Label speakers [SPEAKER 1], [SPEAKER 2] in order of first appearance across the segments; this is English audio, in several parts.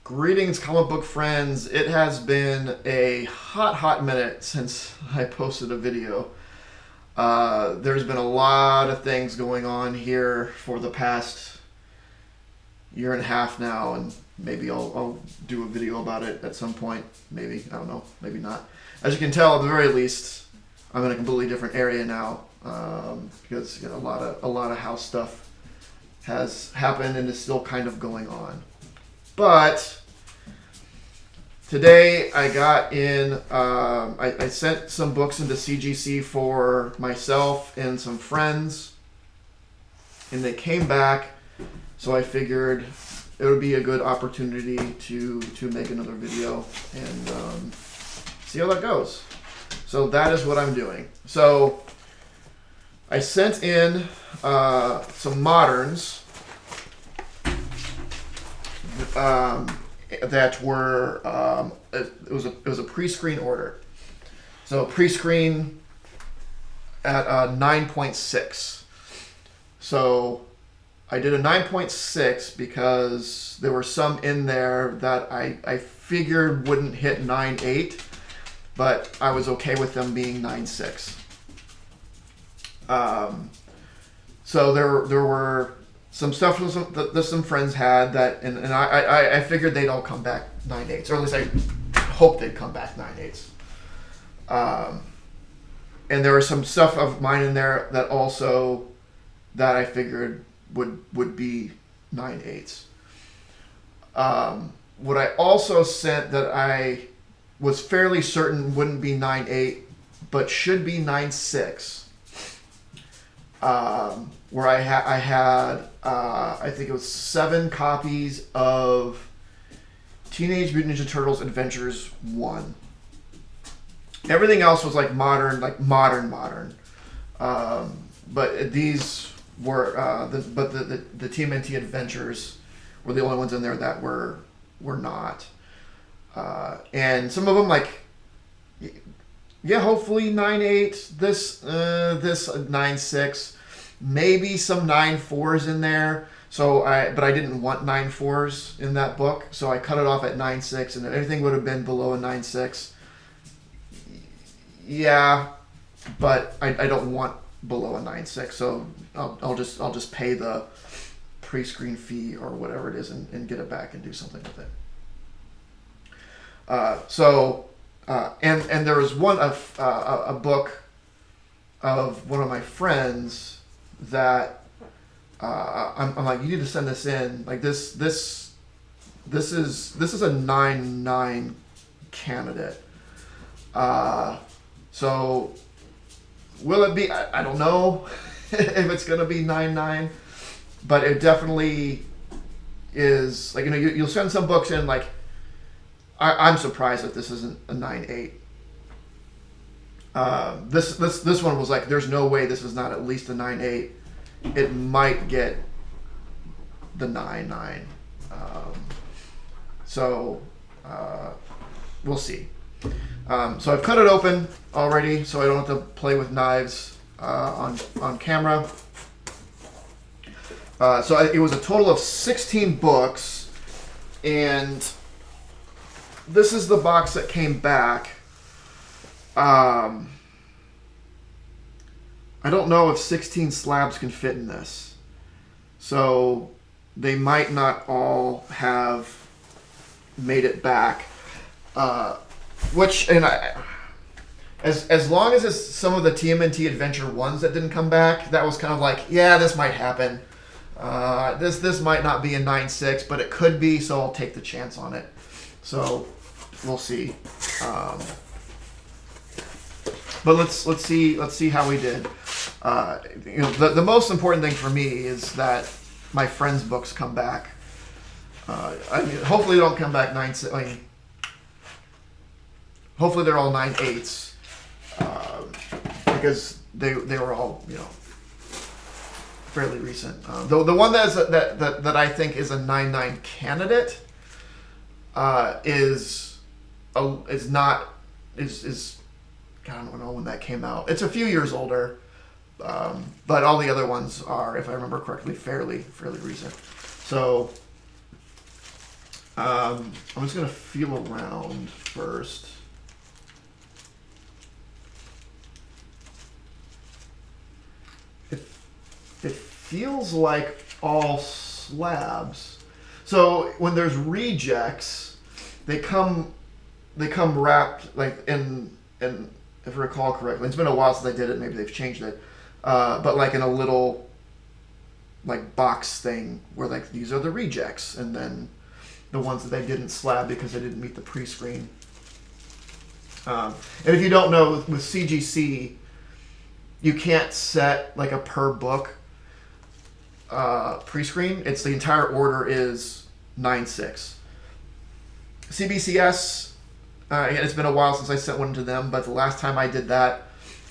[SPEAKER 1] Greetings, comic book friends. It has been a hot minute since I posted a video. There's been a lot of things going on here for the past year and a half now, and maybe I'll do a video about it at some point. Maybe, I don't know, maybe not. As you can tell, at the very least, I'm in a completely different area now, because a lot of house stuff has happened and is still kind of going on. But today I got in, I sent some books into CGC for myself and some friends, and they came back, so I figured it would be a good opportunity to make another video and see how that goes. So that is what I'm doing. So I sent in some moderns that were it was a pre-screen order. So pre-screen at 9.6. So I did a 9.6 because there were some in there that I figured wouldn't hit 9.8, but I was okay with them being 9.6. So there were some stuff that some friends had that, and I figured they'd all come back 9.8s, or at least I hoped they'd come back 9.8s. And there was some stuff of mine in there that I figured would be 9.8s. What I also sent that I was fairly certain wouldn't be 9.8, but should be 9.6. Where I had I think it was 7 copies of Teenage Mutant Ninja Turtles Adventures 1. Everything else was like modern. But these were the TMNT Adventures were the only ones in there that were not. And some of them, like, yeah, hopefully 9.8. This 9.6. Maybe some 9.4s in there. But I didn't want 9.4s in that book, so I cut it off at 9.6, and everything would have been below a 9.6. Yeah, but I don't want below a 9.6, so I'll just pay the pre-screen fee or whatever it is and get it back and do something with it. And there was a book of one of my friends that I'm like, you need to send this in. Like this is a 9.9 candidate. So will it be? I don't know if it's gonna be 9.9, but it definitely is. Like, you'll send some books in. Like, I'm surprised that this isn't a 9.8. This one was like, there's no way this is not at least a 9.8. It might get the 9.9. We'll see. So I've cut it open already, so I don't have to play with knives on camera. It was a total of 16 books, and this is the box that came back. I don't know if 16 slabs can fit in this, so they might not all have made it back. As long as it's some of the TMNT Adventure ones that didn't come back, that was kind of like, yeah, this might happen. This might not be a 9.6, but it could be, so I'll take the chance on it. So we'll see. But let's see how we did. The most important thing for me is that my friends' books come back. Hopefully they don't come back 9.6. Hopefully they're all 9.8s, because they were all fairly recent. The one that I think is a 9.9 candidate is I don't know when that came out. It's a few years older, but all the other ones are, if I remember correctly, fairly recent. So I'm just going to feel around first. It feels like all slabs. So when there's rejects, they come wrapped like in if I recall correctly. It's been a while since I did it. Maybe they've changed it, but like in a little like box thing where like these are the rejects, and then the ones that they didn't slab because they didn't meet the pre-screen. And if you don't know, with CGC, you can't set like a per book pre-screen. It's the entire order is 9.6. CBCS, it's been a while since I sent one to them, but the last time I did that,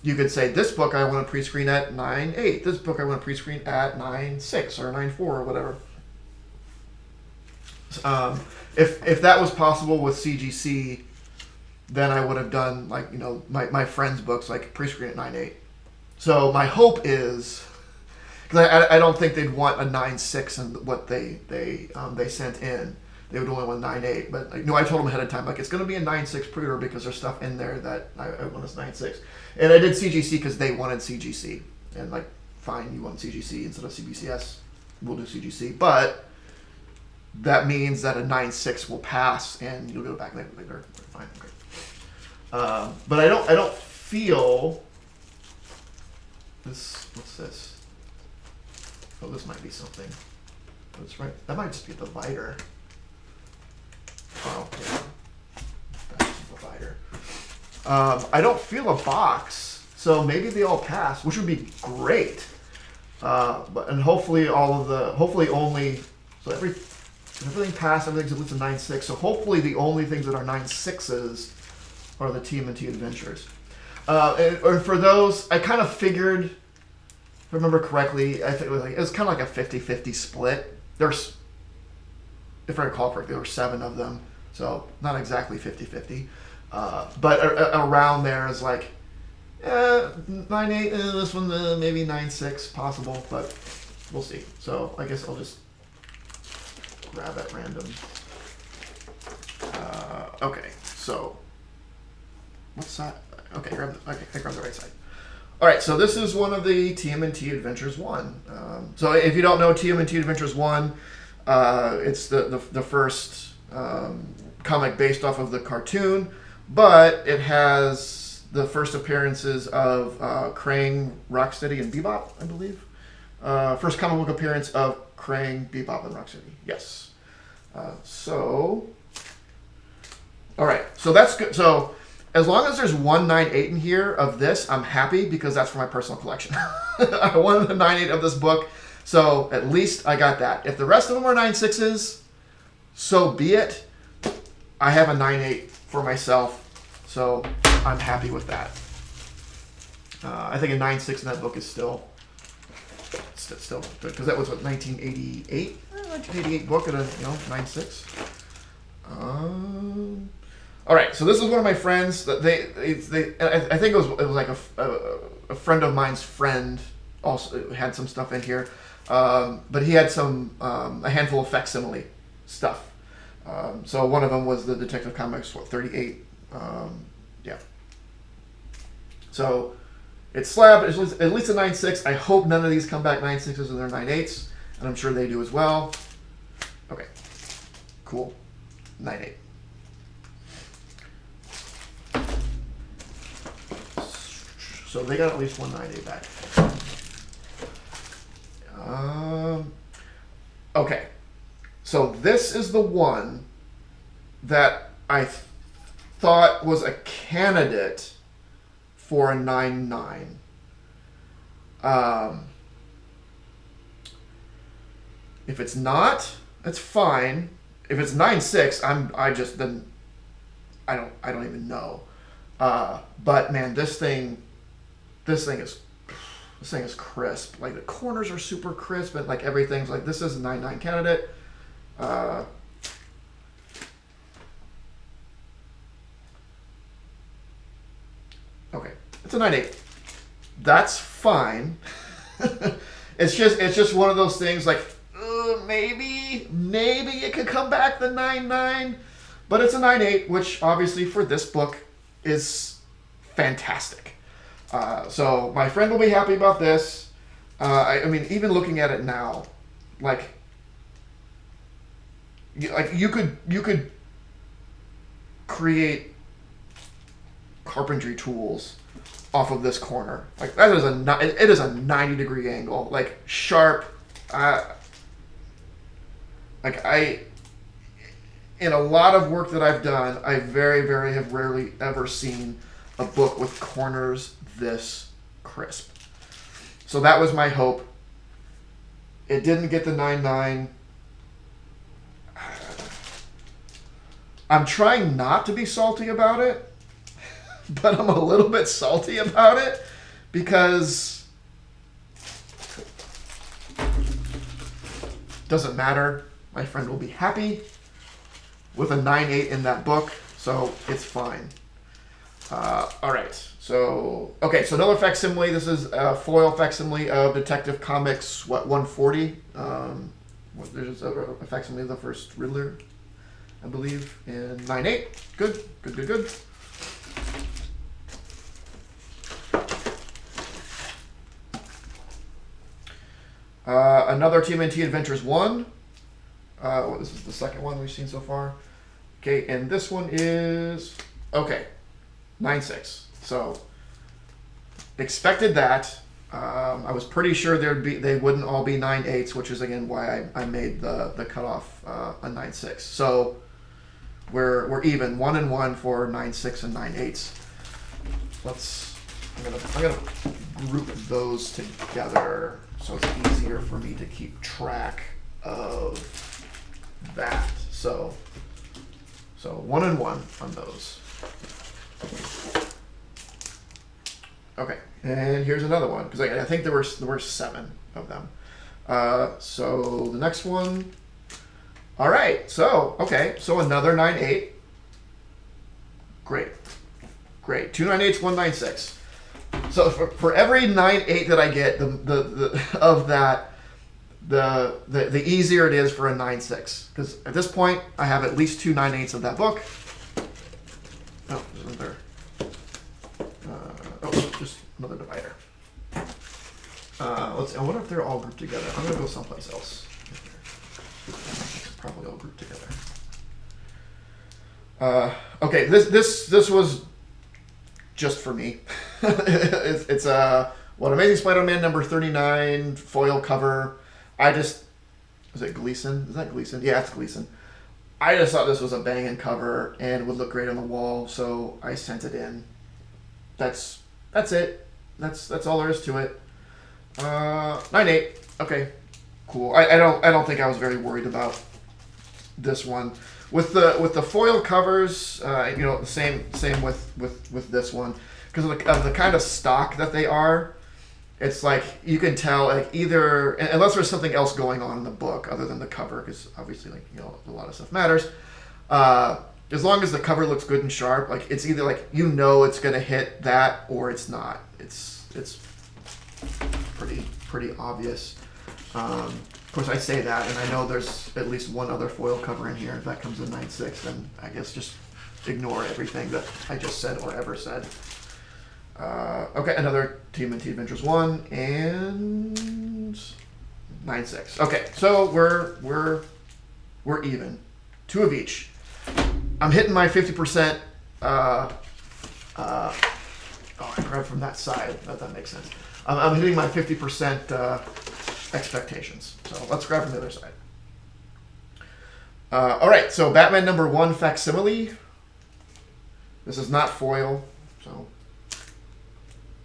[SPEAKER 1] you could say, this book I want to pre-screen at 9.8. This book I want to pre-screen at 9.6 or 9.4 or whatever. If that was possible with CGC, then I would have done like, you know, my friends' books, like pre-screen at 9.8. So my hope is, because I don't think they'd want a 9.6 in what they sent in. They would only want 9.8. But you know, I told them ahead of time, like, it's going to be a 9.6 pre-order because there's stuff in there that I want as 9.6. And I did CGC because they wanted CGC. And like, fine, you want CGC instead of CBCS, we'll do CGC. But that means that a 9.6 will pass, and you'll go back later. Fine, okay. But I don't feel this. What's this? Oh, this might be something. That's right. That might just be the divider. Oh, yeah. That's just the divider. I don't feel a box, so maybe they all pass, which would be great. And hopefully only, so everything passed, everything's at least a 9.6. So hopefully the only things that are 9.6s are the TMNT Adventures. Or for those, I kind of figured, if I remember correctly, I think it was kind of like a 50-50 split. There's, if I recall correctly, there were 7 of them, so not exactly 50-50. But around there is like 9.8, this one maybe 9.6 possible, but we'll see. So I guess I'll just grab at random. Okay, so what side? Okay, I grabbed the right side. All right, so this is one of the TMNT Adventures 1. So if you don't know TMNT Adventures 1, it's the first comic based off of the cartoon, but it has the first appearances of Krang, Rocksteady, and Bebop, I believe. First comic book appearance of Krang, Bebop, and Rocksteady. Yes. So, all right. So that's good. So as long as there's one 9.8 in here of this, I'm happy because that's for my personal collection. I wanted the 9.8 of this book, so at least I got that. If the rest of them are 9.6s, so be it. I have a 9.8 for myself, so I'm happy with that. I think a 9.6 in that book is still good because that was what 1988, 1988 book at a 9.6. All right, so this is one of my friends that I think it was like a friend of mine's friend also had some stuff in here, but he had a handful of facsimile stuff. So one of them was the Detective Comics 38. Yeah. So it's slabbed. It's at least a 9.6. I hope none of these come back 9.6s and they're 9.8s, and I'm sure they do as well. Okay. Cool. 9.8. So they got at least one 9.8 back. Okay. So this is the one that I thought was a candidate for a 9.9. If it's not, it's fine. If it's 9.6, I don't even know. But man, this thing is crisp. Like the corners are super crisp, and like everything's like, this is a 9.9 candidate. Okay, it's a 9.8. That's fine. It's just one of those things like maybe. maybe it could come back the 9.9, but it's a 9.8, which obviously for this book is fantastic. So my friend will be happy about this. I mean, even looking at it now, like you could create carpentry tools off of this corner. Like that is it is a 90-degree angle, like sharp. In a lot of work that I've done, I very have rarely ever seen a book with corners this crisp. So that was my hope. It didn't get the 9.9. I'm trying not to be salty about it, but I'm a little bit salty about it because doesn't matter. My friend will be happy with a 9.8 in that book, so it's fine. All right. So another facsimile. This is a foil facsimile of Detective Comics 140. There's a facsimile of the first Riddler, I believe, in 9.8. Good. Another TMNT Adventures 1. This is the second one we've seen so far. Okay, and this one is 9.6. So expected that. I was pretty sure they wouldn't all be 9.8s, which is again why I made the cutoff a 9.6. So we're even 1-1 for 9.6 and 9.8s. I'm gonna group those together so it's easier for me to keep track of that. So 1-1 on those. Okay, and here's another one because I think there were 7 of them. So the next one. All right, so another 9.8. Great. 2 9.8s, 1 9.6. So for every 9.8 that I get, the easier it is for a 9.6. Because at this point, I have at least 2 9.8s of that book. Oh, there's another. Just another divider. Let's see. I wonder if they're all grouped together. I'm gonna go someplace else. It's probably all grouped together. Okay, this was just for me. it's Amazing Spider-Man number 39 foil cover. Is it Gleason? Is that Gleason? Yeah, it's Gleason. I just thought this was a banging cover and would look great on the wall, so I sent it in. That's it. That's all there is to it. 9.8. Okay, cool. I don't think I was very worried about this one. With the foil covers, same with this one, because of the kind of stock that they are. It's like you can tell, like, either, unless there's something else going on in the book other than the cover, because obviously, like, a lot of stuff matters. As long as the cover looks good and sharp, like, it's either like it's gonna hit that or it's not. It's pretty obvious. Of course, I say that, and I know there's at least one other foil cover in here. If that comes in 9.6, then I guess just ignore everything that I just said or ever said. Okay, another TMNT Adventures 1 and 9.6. Okay, so we're even. 2 of each. I'm hitting my 50%. I grabbed from that side. That makes sense. I'm hitting my 50% expectations. So let's grab from the other side. All right, so Batman number 1 facsimile. This is not foil, so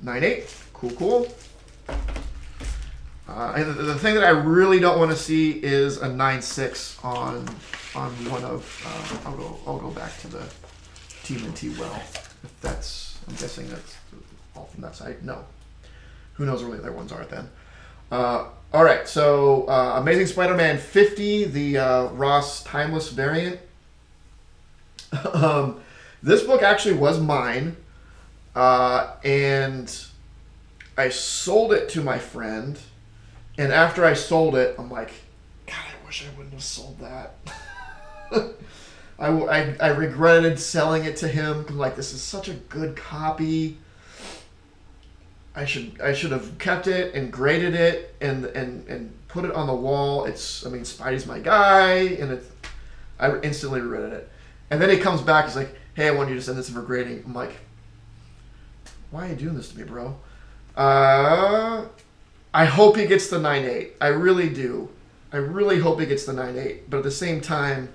[SPEAKER 1] 9.8. Cool. And the thing that I really don't want to see is a 9.6 on one of. I'll go back to the TMNT well. If that's, I'm guessing that's all from that side. No, who knows where the other ones are then. All right, so Amazing Spider-Man 50, the Ross Timeless variant. This book actually was mine, and I sold it to my friend. And after I sold it, I'm like, God, I wish I wouldn't have sold that. I regretted selling it to him. Like, this is such a good copy. I should have kept it and graded it and put it on the wall. Spidey's my guy, and I instantly regretted it. And then he comes back. He's like, "Hey, I want you to send this in for grading." I'm like, "Why are you doing this to me, bro?" I hope he gets the 9.8. I really do. I really hope he gets the 9.8. But at the same time,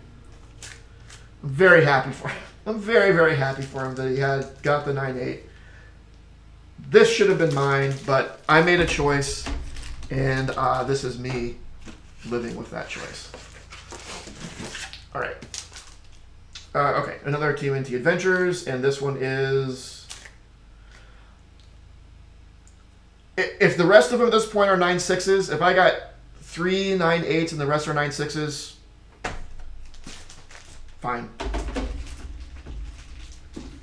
[SPEAKER 1] I'm very happy for him. I'm very, very happy for him that he got the 9.8. This should have been mine, but I made a choice, and this is me living with that choice. All right. Okay, another TMNT Adventures, and this one is... If the rest of them at this point are 9.6s, if I got 3 9.8s and the rest are 9.6s, fine.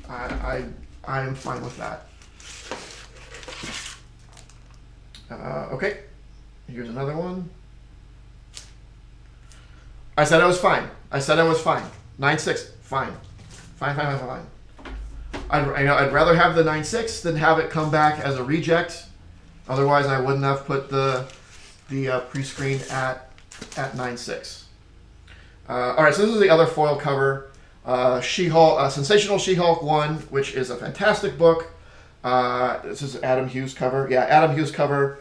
[SPEAKER 1] I am fine with that. Okay, here's another one. I said I was fine. 9.6, fine. Fine. I'd rather have the 9.6 than have it come back as a reject. Otherwise, I wouldn't have put the pre-screen at 9.6. All right, so this is the other foil cover. She-Hulk, Sensational She-Hulk 1, which is a fantastic book. This is Adam Hughes cover. Yeah, Adam Hughes cover.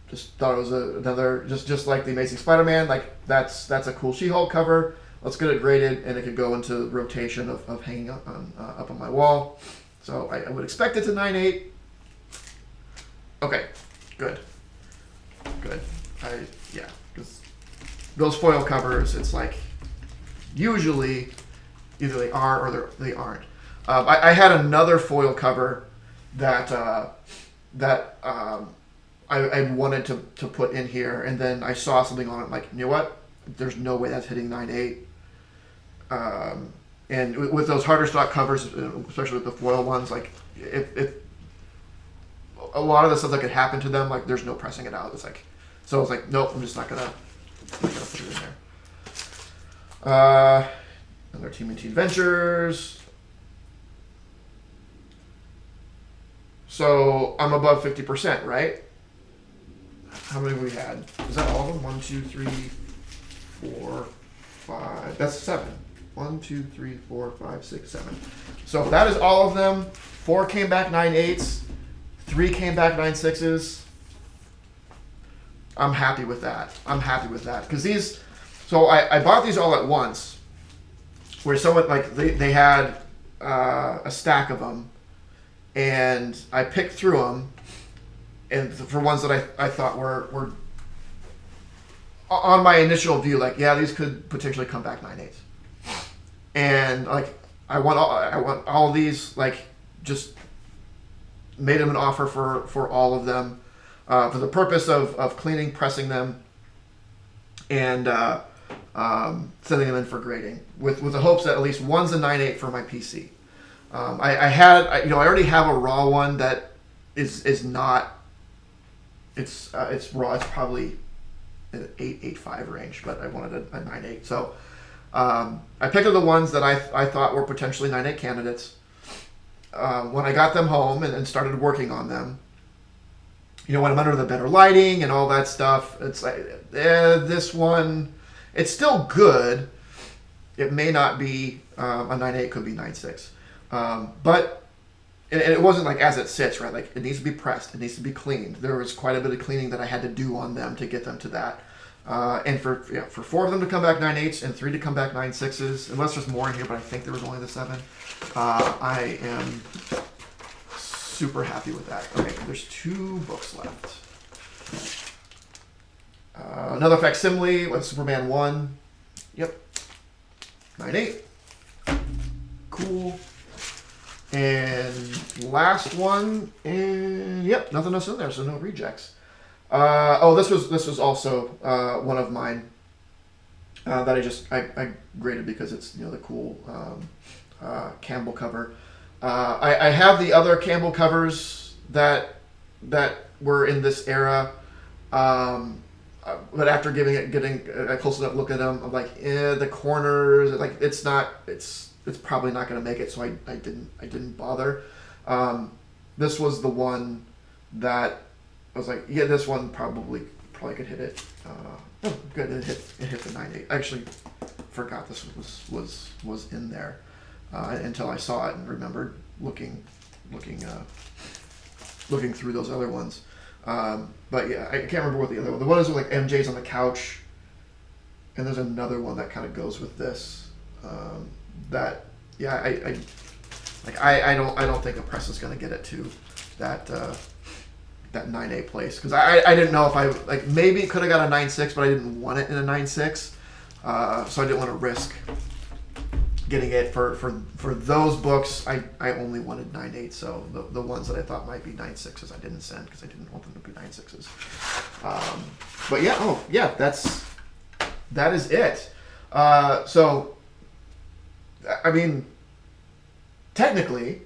[SPEAKER 1] Just thought it was another, just like the Amazing Spider-Man. Like, that's a cool She-Hulk cover. Let's get it graded, and it could go into rotation of hanging up on my wall. So I would expect it to 9.8. Okay, good. Because those foil covers, it's like usually either they are or they aren't. I had another foil cover that I wanted to put in here, and then I saw something on it like, you know what? There's no way that's hitting 9.8. And with those harder stock covers, especially with the foil ones, like if a lot of the stuff that could happen to them, like there's no pressing it out. It's like, so I was like, nope, I'm just not gonna put it in there. Another TMNT Adventures. So I'm above 50%, right? How many have we had? Is that all of them? 1, 2, 3, 4, 5. That's 7. 1, 2, 3, 4, 5, 6, 7. So that is all of them. 4 came back 9.8s. 3 came back 9.6s. I'm happy with that. Because these, so I bought these all at once, where someone, like, they had a stack of them, and I picked through them, and for ones that I thought were on my initial view, like, yeah, these could potentially come back 9.8s. And, like, I want all of these, like, just made them an offer for all of them, for the purpose of cleaning, pressing them, and sending them in for grading, with the hopes that at least one's a 9.8 for my PC. I already have a raw one that is not. It's raw. It's probably an 8.5 range, but I wanted a 9.8. So I picked up the ones that I thought were potentially 9.8 candidates. When I got them home and started working on them, when I'm under the better lighting and all that stuff, it's like, this one, it's still good. It may not be a 9.8, could be 9.6. But it wasn't like as it sits, right? Like, it needs to be pressed, it needs to be cleaned. There was quite a bit of cleaning that I had to do on them to get them to that. And for 4 of them to come back 9.8s and 3 to come back 9.6s, unless there's more in here, but I think there was only the 7. I am super happy with that. Okay, there's 2 books left. Another facsimile with Superman 1. Yep. 9.8. Cool. And last one, and yep, nothing else in there, so no rejects. This was also one of mine that I graded because it's the cool Campbell cover. I have the other Campbell covers that were in this era. but after getting a close up look at them, I'm like, the corners, like it's probably not going to make it. So I didn't bother. This was the one that I was like, yeah, this one probably could hit it. Good, it hit the 9.8. I actually forgot this was in there until I saw it and remembered looking through those other ones. But yeah, I can't remember what the other one. The one is like MJ's on the couch, and there's another one that kind of goes with this. That yeah, I don't think a press is gonna get it to that 9.8 place, because I didn't know if I like maybe could have got a 9.6, but I didn't want it in a 9.6, so I didn't want to risk getting it for those books. I only wanted 9.8, so the ones that I thought might be 9.6s I didn't send because I didn't want them to be 9.6s. But yeah, that is it. So I mean, technically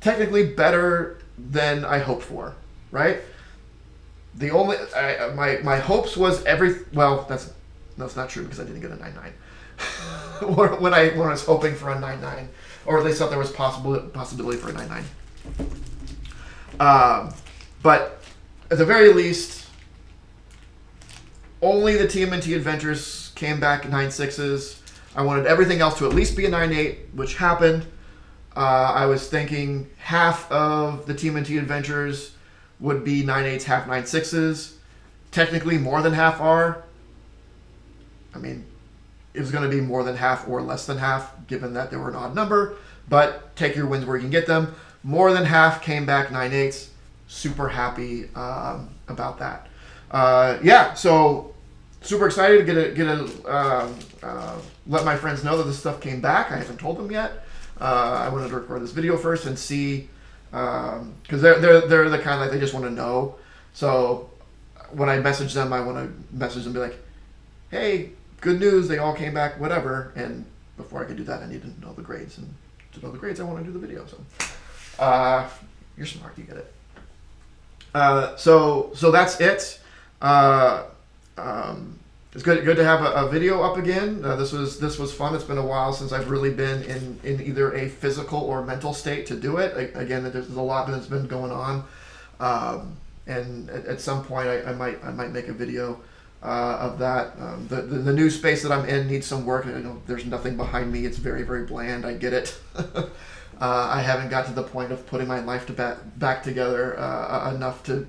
[SPEAKER 1] better than I hoped for, right? The only my hopes was well, that's not true because I didn't get a 9.9. when I was hoping for a 9.9, or at least thought there was possibility for a 9.9. But at the very least, only the TMNT Adventures came back 9.6s. I wanted everything else to at least be a 9.8, which happened. I was thinking half of the TMNT Adventures would be 9.8s, half 9.6s. Technically, more than half are. I mean, it was going to be more than half or less than half, given that they were an odd number. But take your wins where you can get them. More than half came back 9.8s. Super happy about that. Yeah, so super excited to let my friends know that this stuff came back. I haven't told them yet. I wanted to record this video first and see, because they're the kind like they just want to know. So when I message them, I want to message them and be like, hey, good news, they all came back, whatever. And before I could do that, I need to know the grades. And to know the grades, I want to do the video. So you're smart, you get it. So that's it. It's good to have a video up again. This was fun. It's been a while since I've really been in either a physical or mental state to do it. Again, there's a lot that's been going on, and at some point I might make a video of that. The new space that I'm in needs some work. I know there's nothing behind me. It's very, very bland. I get it. I haven't got to the point of putting my life back together enough to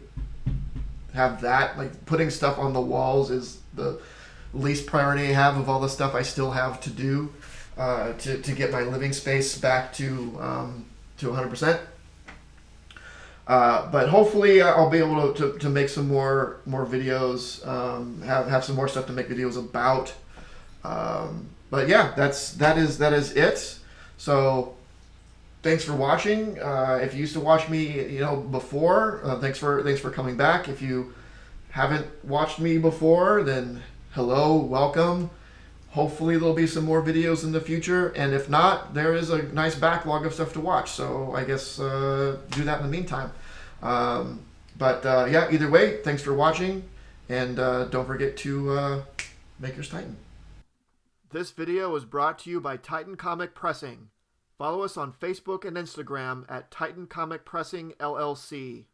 [SPEAKER 1] have that. Like, putting stuff on the walls is the least priority I have of all the stuff I still have to do to get my living space back to 100%. But hopefully I'll be able to make some more videos, have some more stuff to make videos about. But yeah, that is it. So thanks for watching. If you used to watch me, before, thanks for coming back. If you haven't watched me before, then hello, welcome. Hopefully there'll be some more videos in the future, and if not, there is a nice backlog of stuff to watch, so I guess do that in the meantime. But yeah, either way, thanks for watching, and don't forget to make yours Titan. This video is brought to you by Titan Comic Pressing. Follow us on Facebook and Instagram at Titan Comic Pressing LLC.